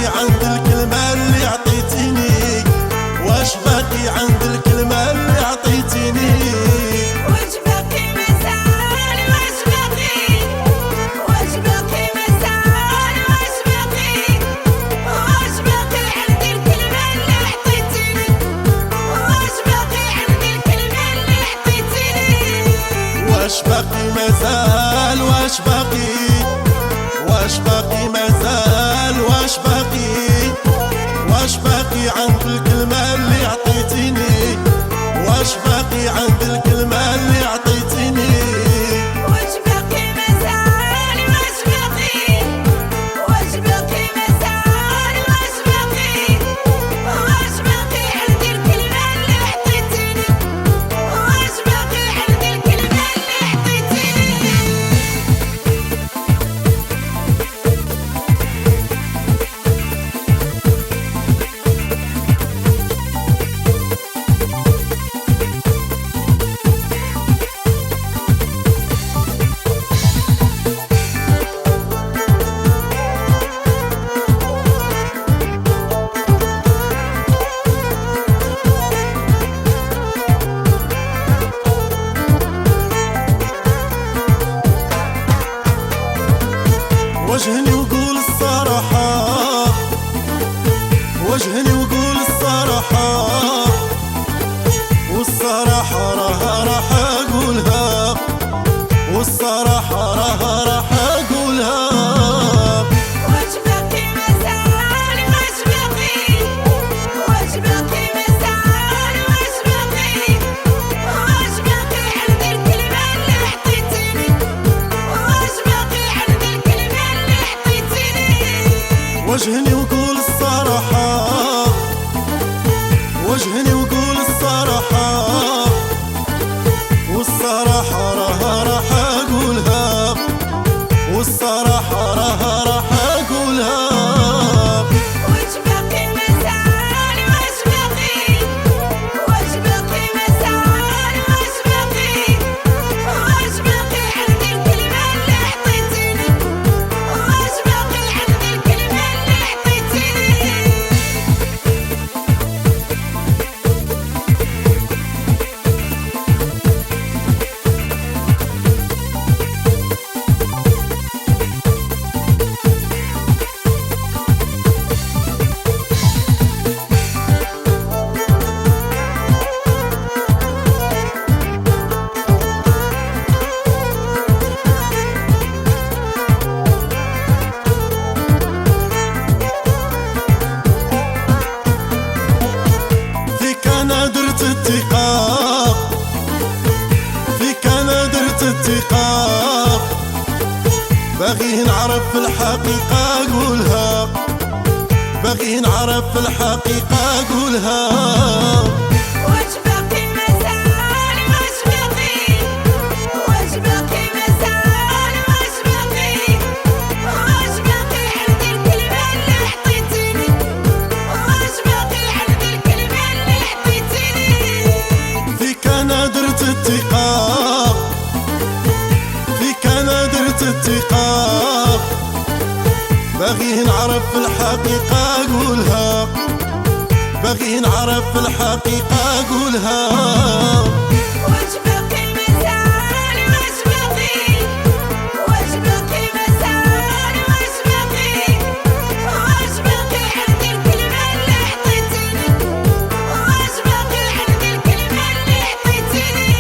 عند الكلمة اللي عطيتيني؟ واش باقي عند الكلمة اللي عطيتيني؟ واش باقي مازال؟ واش باقي؟ واش باقي مازال؟ واش باقي؟ واش باقي عند الكلمة اللي عطيتيني؟ واش باقي عند الكلمة اللي عطيتيني؟ واش باقي مازال؟ واش باقي؟ واش باقي مازال؟ واش باقي؟ واش باقي عند الكلمة اللي عطيتيني؟ واش باقي عند الكلمة اللي عطيتيني؟ واش باقي مازال؟ واش باقي؟ واش باقي مازال؟ واش باقي؟ واش باقي عند الكلمة اللي عطيتيني؟ واش باقي عند الكلمة اللي عطيتيني؟ واجهني وقول الصراحة، واجهني وقول الصراحة، والصراحة راح أقولها، والصراحة راح أقولها. واش باقي مازال؟ واش باقي؟ واش باقي مازال؟ واش باقي؟ واش باقي عند الكلمة اللي عطيتيني؟ واش باقي عند الكلمة اللي عطيتيني؟ واجهني وقول الصراحة، واجهني وقول الصراحة، والصراحة راح أقولها، والصراحة راح أقولها. واش باقي مازال؟ واش باقي؟ واش باقي مازال؟ واش باقي؟ واش باقي عند الكلمة اللي عطيتيني؟ واش باقي عند الكلمة اللي عطيتيني؟ فيك أنا درت اتقاء، فيك أنا درت اتقاء، باغي نعرف الحقيقة أقولها، باغي نعرف الحقيقة أقولها. واش باقي مازال؟ واش باقي؟ واش باقي مازال؟ واش باقي؟ واش باقي عند الكلمة اللي عطيتيني؟ واش باقي عند الكلمة اللي عطيتيني؟ فيك أنا درت اتقاء، فيك أنا درت اتقاء، باغي نعرف الحقيقة أقولها، باغي نعرف الحقيقة أقولها. واش باقي مازال؟ واش باقي؟ واش باقي مازال؟ واش باقي؟ واش باقي عند الكلمة اللي عطيتيني؟ واش باقي عند الكلمة اللي عطيتيني؟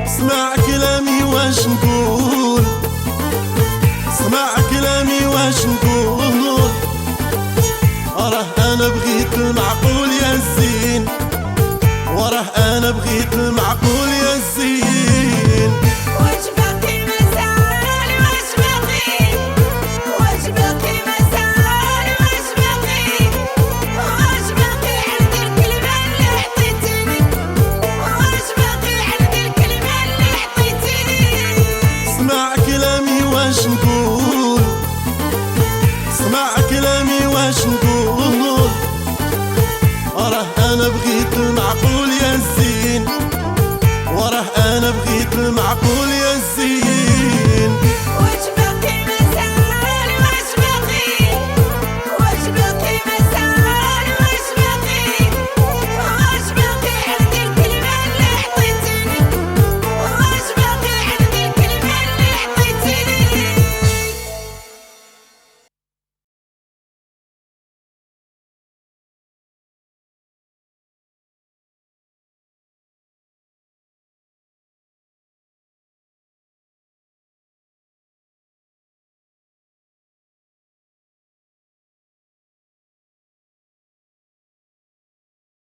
اسمع كلامي واش نقول، اسمع كلامي واش نقول، وراه أنا بغيت المعقول يا الزين، وراه أنا بغيت المعقول يا الزين. واش باقي مازال؟ واش باقي؟ واش باقي وراه انا بغيت المعقول يا الزين، وراه انا بغيت المعقول يا الزين.